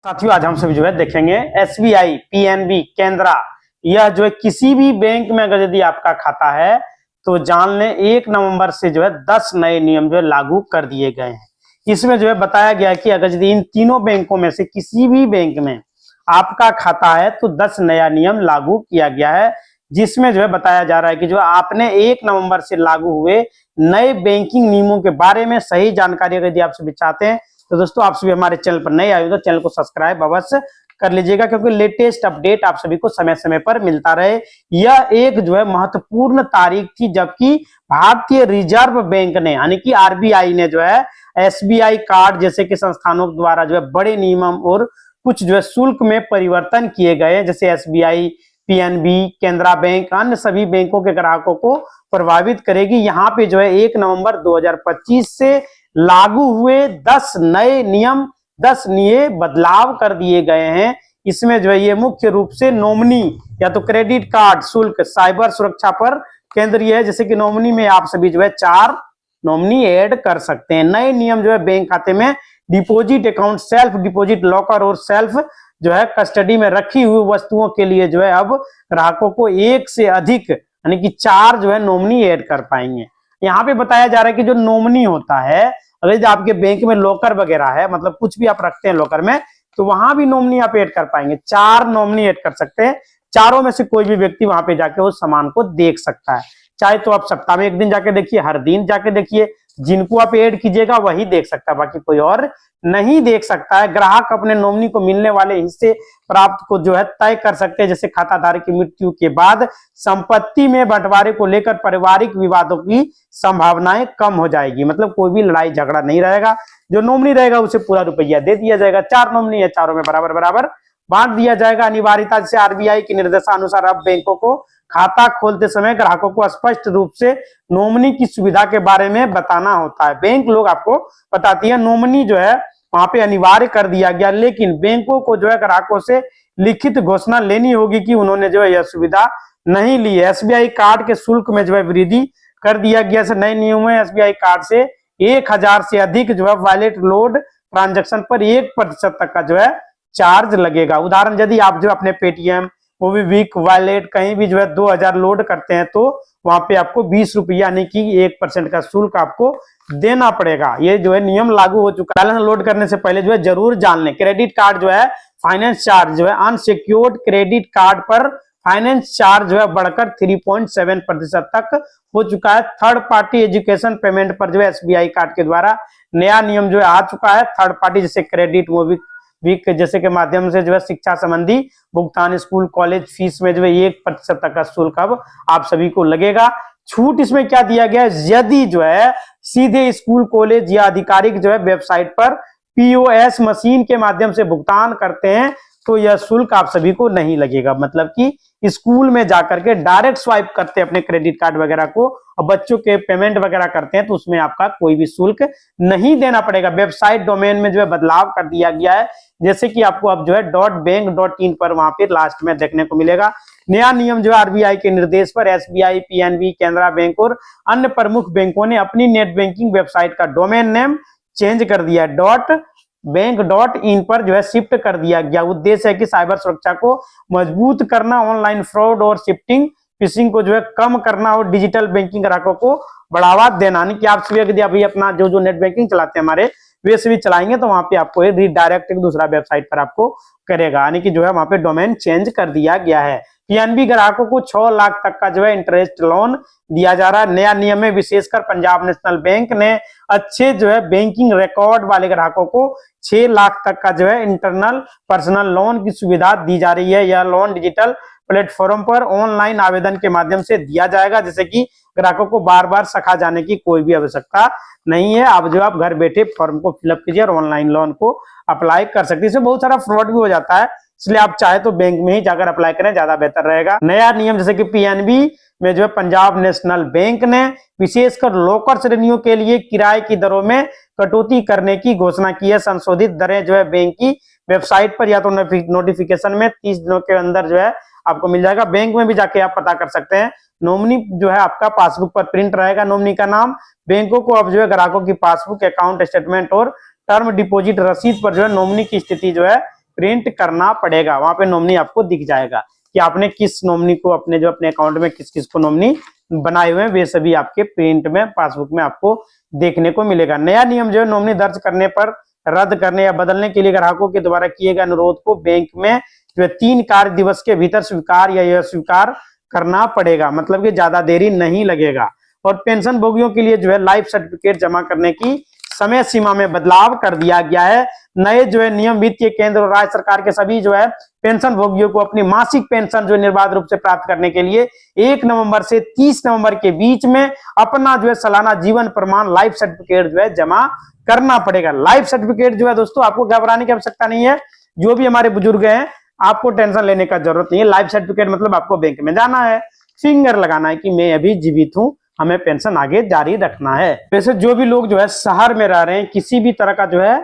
साथियों आज हम सभी जो है देखेंगे एसबीआई, पीएनबी, केनरा, यह जो है किसी भी बैंक में अगर यदि आपका खाता है तो जान लें 1 नवंबर से जो है 10 नए नियम जो है लागू कर दिए गए हैं। इसमें जो है बताया गया है कि अगर यदि इन तीनों बैंकों में से किसी भी बैंक में आपका खाता है तो 10 नया नियम लागू किया गया है, जिसमें जो है बताया जा रहा है कि जो आपने 1 नवंबर से लागू हुए नए बैंकिंग नियमों के बारे में सही जानकारी अगर यदि आप सभी चाहते हैं तो दोस्तों आप सभी हमारे चैनल पर नए आए हो तो चैनल को सब्सक्राइब अवश्य कर लीजिएगा, क्योंकि लेटेस्ट अपडेट आप सभी को समय समय पर मिलता रहे। यह एक जो है महत्वपूर्ण तारीख थी जबकि भारतीय रिजर्व बैंक ने यानी कि आरबीआई ने जो है एसबीआई कार्ड जैसे कि संस्थानों द्वारा जो है बड़े नियम और कुछ जो है शुल्क में परिवर्तन किए गए, जैसे एसबीआई, पीएनबी, केनरा बैंक अन्य सभी बैंकों के ग्राहकों को प्रभावित करेगी। यहाँ पे जो है 1 नवंबर 2025 से लागू हुए 10 नए नियम, 10 नए बदलाव कर दिए गए हैं। इसमें जो है ये मुख्य रूप से नॉमिनी या तो क्रेडिट कार्ड शुल्क, साइबर सुरक्षा पर केंद्रीय है, जैसे कि नॉमिनी में आप सभी जो है 4 नॉमिनी ऐड कर सकते हैं। नए नियम जो है बैंक खाते में deposit account, self deposit locker और सेल्फ जो है कस्टडी में रखी हुई वस्तुओं के लिए जो है अब ग्राहकों को 1 से अधिक यानी कि 4 जो है नॉमिनी ऐड कर पाएंगे। यहाँ पे बताया जा रहा है कि जो नॉमिनी होता है, अगर आपके बैंक में लॉकर वगैरह है, मतलब कुछ भी आप रखते हैं लॉकर में, तो वहां भी नॉमिनी आप ऐड कर पाएंगे। 4 नॉमिनी ऐड कर सकते हैं। चारों में से कोई भी व्यक्ति वहां पे जाके उस सामान को देख सकता है। चाहे तो आप सप्ताह में 1 दिन जाके देखिए, हर दिन जाके देखिए, जिनको आप ऐड कीजिएगा वही देख सकता है, बाकी कोई और नहीं देख सकता है। ग्राहक अपने नॉमिनी को मिलने वाले हिस्से प्राप्त को जो है तय कर सकते हैं, जैसे खाताधारक की मृत्यु के बाद संपत्ति में बंटवारे को लेकर पारिवारिक विवादों की संभावनाएं कम हो जाएगी। मतलब कोई भी लड़ाई झगड़ा नहीं रहेगा, जो नॉमिनी रहेगा उसे पूरा रुपया दे दिया जाएगा। 4 नॉमिनी है, चारों में बराबर बराबर बांट दिया जाएगा। अनिवार्यता से आरबीआई के निर्देशानुसार अब बैंकों को खाता खोलते समय ग्राहकों को स्पष्ट रूप से नॉमिनी की सुविधा के बारे में बताना होता है। बैंक लोग आपको बताती है नॉमिनी जो है वहां पे अनिवार्य कर दिया गया, लेकिन बैंकों को जो है ग्राहकों से लिखित घोषणा लेनी होगी कि उन्होंने जो है यह सुविधा नहीं ली है। एसबीआई कार्ड के शुल्क में जो है वृद्धि कर दिया गया। नए नियम में एसबीआई कार्ड से 1000 से अधिक जो है वॉलेट लोड ट्रांजैक्शन पर 1% तक का जो है चार्ज लगेगा। उदाहरण यदि आप जो अपने पेटीएम, मोबीक्विक वॉलेट कहीं भी जो है 2000 लोड करते हैं तो वहां पे आपको 20 रुपया यानी कि 1% का शुल्क आपको देना पड़ेगा। ये जो है नियम लागू हो चुका है। बैलेंस लोड करने से पहले जो है जरूर जान लें क्रेडिट कार्ड जो है फाइनेंस चार्ज जो है अनसिक्योर्ड क्रेडिट कार्ड पर फाइनेंस चार्ज जो है बढ़कर 3.7% तक हो चुका है। थर्ड पार्टी एजुकेशन पेमेंट पर जो है एसबीआई कार्ड के द्वारा नया नियम जो है आ चुका है। थर्ड पार्टी जैसे क्रेडिट, मोबीक्विक जैसे के माध्यम से जो है शिक्षा संबंधी भुगतान, स्कूल कॉलेज फीस में जो है 1% तक का शुल्क अब आप सभी को लगेगा। छूट इसमें क्या दिया गया है, यदि जो है सीधे स्कूल कॉलेज या आधिकारिक जो है वेबसाइट पर पीओएस मशीन के माध्यम से भुगतान करते हैं तो यह शुल्क आप सभी को नहीं लगेगा। मतलब कि स्कूल में जाकर के डायरेक्ट स्वाइप करते हैं अपने क्रेडिट कार्ड वगैरह को और बच्चों के पेमेंट वगैरह करते हैं तो उसमें आपका कोई भी शुल्क नहीं देना पड़ेगा। वेबसाइट डोमेन में जो है बदलाव कर दिया गया है, जैसे कि आपको अब जो है .bank.in पर वहां पे लास्ट में देखने को मिलेगा। नया नियम जो है आरबीआई के निर्देश पर एसबीआई, पीएनबी, केनरा बैंक और अन्य प्रमुख बैंकों ने अपनी नेट बैंकिंग वेबसाइट का डोमेन नेम चेंज कर दिया है। .bank.in पर जो है शिफ्ट कर दिया गया। उद्देश्य है कि साइबर सुरक्षा को मजबूत करना, ऑनलाइन फ्रॉड और फिशिंग को जो है कम करना और डिजिटल बैंकिंग ग्राहकों को बढ़ावा देना। कि आप सभी यदि अभी अपना जो नेट बैंकिंग चलाते हैं हमारे वे सभी चलाएंगे तो वहां पे आपको रिडायरेक्ट दूसरा वेबसाइट पर आपको करेगा, यानी कि जो है वहां पे डोमेन चेंज कर दिया गया है। पीएनबी ग्राहकों को 6 लाख तक का जो है इंटरेस्ट लोन दिया जा रहा है। नया नियम में विशेषकर पंजाब नेशनल बैंक ने अच्छे जो है बैंकिंग रिकॉर्ड वाले ग्राहकों को 6 लाख तक का जो है इंटरनल पर्सनल लोन की सुविधा दी जा रही है। यह लोन डिजिटल प्लेटफॉर्म पर ऑनलाइन आवेदन के माध्यम से दिया जाएगा, जैसे कि ग्राहकों को बार बार शाखा जाने की कोई भी आवश्यकता नहीं है। अब जो आप घर बैठे फॉर्म को फिलअप कीजिए और ऑनलाइन लोन को अप्लाई कर सकते हैं। इससे बहुत सारा फ्रॉड भी हो जाता है, इसलिए आप चाहे तो बैंक में ही जाकर अप्लाई करें, ज्यादा बेहतर रहेगा। नया नियम जैसे कि पीएनबी में जो है पंजाब नेशनल बैंक ने विशेषकर लॉकर श्रेणियों के लिए किराए की दरों में कटौती करने की घोषणा की है। संशोधित दरें जो है बैंक की वेबसाइट पर या तो नोटिफिकेशन में 30 दिनों के अंदर जो है आपको मिल जाएगा। बैंक में भी जाके आप पता कर सकते हैं। नॉमिनी जो है आपका पासबुक पर प्रिंट रहेगा, नॉमिनी का नाम। बैंकों को अब जो है ग्राहकों की पासबुक, अकाउंट स्टेटमेंट और टर्म डिपॉजिट रसीद पर जो है नॉमिनी की स्थिति जो है प्रिंट करना पड़ेगा। वहां पे नॉमिनी आपको दिख जाएगा कि आपने किस नॉमिनी को अपने जो अपने अकाउंट में किस किस को नॉमिनी बनाए हुए हैं, वे सभी आपके प्रिंट में पासबुक में आपको देखने को मिलेगा। नया नियम जो है नॉमिनी दर्ज करने पर रद्द करने या बदलने के लिए ग्राहकों के द्वारा किए गए अनुरोध को बैंक में जो है 3 कार्य दिवस के भीतर स्वीकार या अस्वीकार करना पड़ेगा, मतलब कि ज्यादा देरी नहीं लगेगा। और पेंशन भोगियों के लिए जो है लाइफ सर्टिफिकेट जमा करने की समय सीमा में बदलाव कर दिया गया है। नए जो है नियम वित्तीय केंद्र और राज्य सरकार के सभी जो है पेंशन भोगियों को अपनी मासिक पेंशन जो निर्बाध रूप से प्राप्त करने के लिए 1 नवंबर से 30 नवंबर के बीच में अपना जो है सालाना जीवन प्रमाण लाइफ सर्टिफिकेट जो है जमा करना पड़ेगा। लाइफ सर्टिफिकेट जो है दोस्तों आपको घबराने की आवश्यकता नहीं है। जो भी हमारे बुजुर्ग हैं आपको टेंशन लेने का जरूरत नहीं है। लाइफ सर्टिफिकेट मतलब आपको बैंक में जाना है, फिंगर लगाना है कि मैं अभी जीवित हूं, हमें पेंशन आगे जारी रखना है। वैसे जो भी लोग जो है शहर में रह रहे हैं, किसी भी तरह का जो है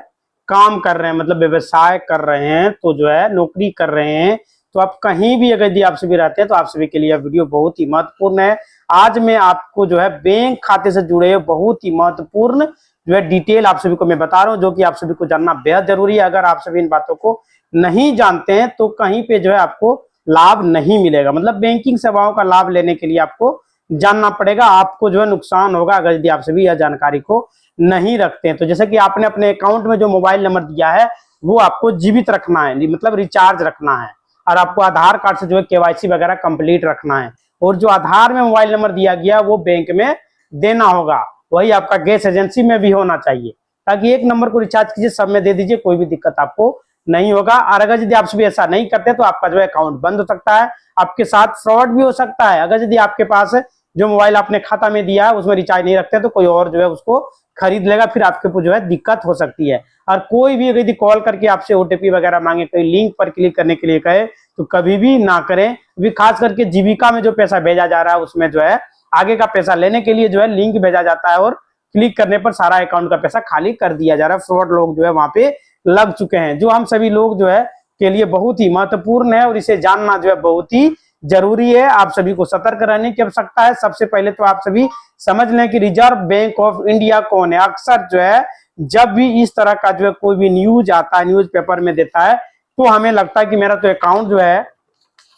काम कर रहे हैं, मतलब व्यवसाय कर रहे हैं, तो जो है नौकरी कर रहे हैं, तो आप कहीं भी अगर यदि आप सभी रहते हैं तो आप सभी के लिए वीडियो बहुत ही महत्वपूर्ण है। आज मैं आपको जो है बैंक खाते से जुड़े बहुत ही महत्वपूर्ण जो है डिटेल आप सभी को मैं बता रहा हूं, जो कि आप सभी को जानना बेहद जरूरी है। अगर आप सभी इन बातों को नहीं जानते हैं तो कहीं पे जो है आपको लाभ नहीं मिलेगा। मतलब बैंकिंग सेवाओं का लाभ लेने के लिए आपको जानना पड़ेगा, आपको जो है नुकसान होगा अगर यदि आप सभी यह जानकारी को नहीं रखते हैं। तो जैसे कि आपने अपने अकाउंट में जो मोबाइल नंबर दिया है वो आपको जीवित रखना है, मतलब रिचार्ज रखना है, और आपको आधार कार्ड से जो है केवाईसी वगैरह कंप्लीट रखना है। और जो आधार में मोबाइल नंबर दिया गया वो बैंक में देना होगा, वही आपका गैस एजेंसी में भी होना चाहिए, ताकि एक नंबर को रिचार्ज कीजिए, सब में दे दीजिए, कोई भी दिक्कत आपको नहीं होगा। और अगर यदि आप सभी ऐसा नहीं करते तो आपका जो है अकाउंट बंद हो सकता है, आपके साथ फ्रॉड भी हो सकता है। अगर यदि आपके पास जो मोबाइल आपने खाता में दिया है उसमें रिचार्ज नहीं रखते तो कोई और जो है उसको खरीद लेगा, फिर आपके जो है दिक्कत हो सकती है। और कोई भी यदि कॉल करके आपसे ओटीपी वगैरह मांगे, कोई लिंक पर क्लिक करने के लिए कहे तो कभी भी ना करें। अभी खास करके जीविका में जो पैसा भेजा जा रहा है उसमें जो है आगे का पैसा लेने के लिए जो है लिंक भेजा जाता है और क्लिक करने पर सारा अकाउंट का पैसा खाली कर दिया जा रहा है। फ्रॉड लोग जो है वहां पे लग चुके हैं, जो हम सभी लोग जो है के लिए बहुत ही महत्वपूर्ण है और इसे जानना जो है बहुत ही जरूरी है। आप सभी को सतर्क रहने की आवश्यकता है। सबसे पहले तो आप सभी समझ लें कि रिजर्व बैंक ऑफ इंडिया कौन है। अक्सर जो है जब भी इस तरह का जो है कोई भी न्यूज आता है, न्यूज पेपर में देता है, तो हमें लगता है कि मेरा तो अकाउंट जो है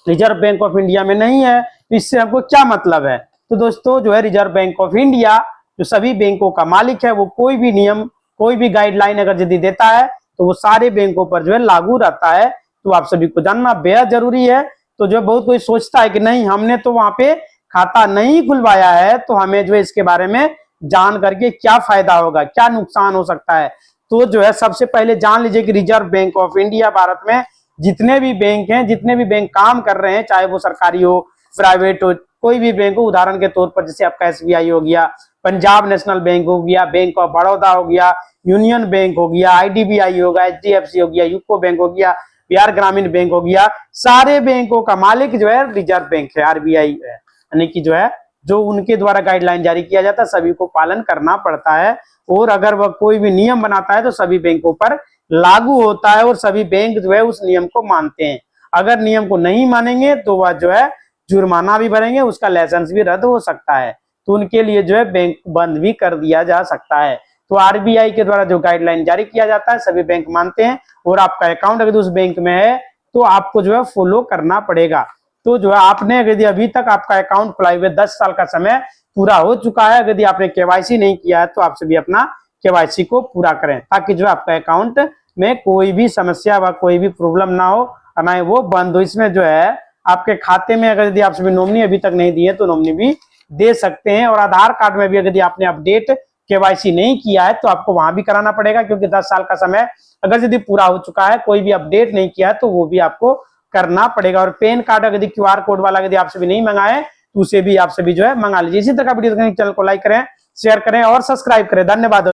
रिजर्व बैंक ऑफ इंडिया में नहीं है, तो इससे आपको क्या मतलब है। तो दोस्तों जो है रिजर्व बैंक ऑफ इंडिया जो सभी बैंकों का मालिक है, वो कोई भी नियम, कोई भी गाइडलाइन अगर यदि देता है तो वो सारे बैंकों पर जो है लागू रहता है। तो आप सभी को जानना बेहद जरूरी है। तो जो बहुत कोई सोचता है कि नहीं हमने तो वहां पे खाता नहीं खुलवाया है, तो हमें जो है इसके बारे में जान करके क्या फायदा होगा, क्या नुकसान हो सकता है। तो जो है सबसे पहले जान लीजिए कि reserve bank of India Bharat में जितने भी बैंक हैं, जितने भी बैंक काम कर रहे हैं, चाहे वो सरकारी हो, प्राइवेट हो, कोई भी बैंक हो, उदाहरण के तौर पर जैसे आपका SBI हो गया, पंजाब नेशनल बैंक हो गया, बैंक ऑफ बड़ौदा हो गया, यूनियन बैंक हो गया, IDBI होगा, HDFC हो गया, यूको बैंक हो गया, बिहार ग्रामीण बैंक हो गया, सारे बैंकों का मालिक जो है रिजर्व बैंक है, RBI है। यानी कि जो है जो उनके द्वारा गाइडलाइन जारी किया जाता है सभी को पालन करना पड़ता है, और अगर वह कोई भी नियम बनाता है तो सभी बैंकों पर लागू होता है और सभी बैंक जो है उस नियम को मानते हैं। अगर नियम को नहीं मानेंगे तो वह जो है जुर्माना भी भरेंगे, उसका लाइसेंस भी रद्द हो सकता है, तो उनके लिए जो है बैंक बंद भी कर दिया जा सकता है। तो RBI के द्वारा जो गाइडलाइन जारी किया जाता है सभी बैंक मानते हैं, और आपका अकाउंट अगर उस बैंक में है तो आपको जो है फॉलो करना पड़ेगा। तो जो है आपने यदि अभी तक आपका अकाउंट खुलाए हुए 10 साल का समय पूरा हो चुका है, यदि आपने KYC नहीं किया है तो आप सभी अपना KYC को पूरा करें, ताकि जो आपका अकाउंट में कोई भी समस्या व कोई भी प्रॉब्लम ना हो, ना ही वो बंद हो। इसमें जो है आपके खाते में अगर यदि आप सभी नॉमिनी अभी तक नहीं दिए तो नॉमिनी भी दे सकते हैं, और आधार कार्ड में भी यदि आपने अपडेट KYC नहीं किया है तो आपको वहां भी कराना पड़ेगा, क्योंकि 10 साल का समय अगर यदि पूरा हो चुका है, कोई भी अपडेट नहीं किया है तो वो भी आपको करना पड़ेगा। और पैन कार्ड अगर QR कोड वाला यदि आप सभी नहीं मंगाए तो उसे भी आप सभी जो है मंगा लीजिए। इसी तरह का वीडियो चैनल को लाइक करें, शेयर करें और सब्सक्राइब करें। धन्यवाद।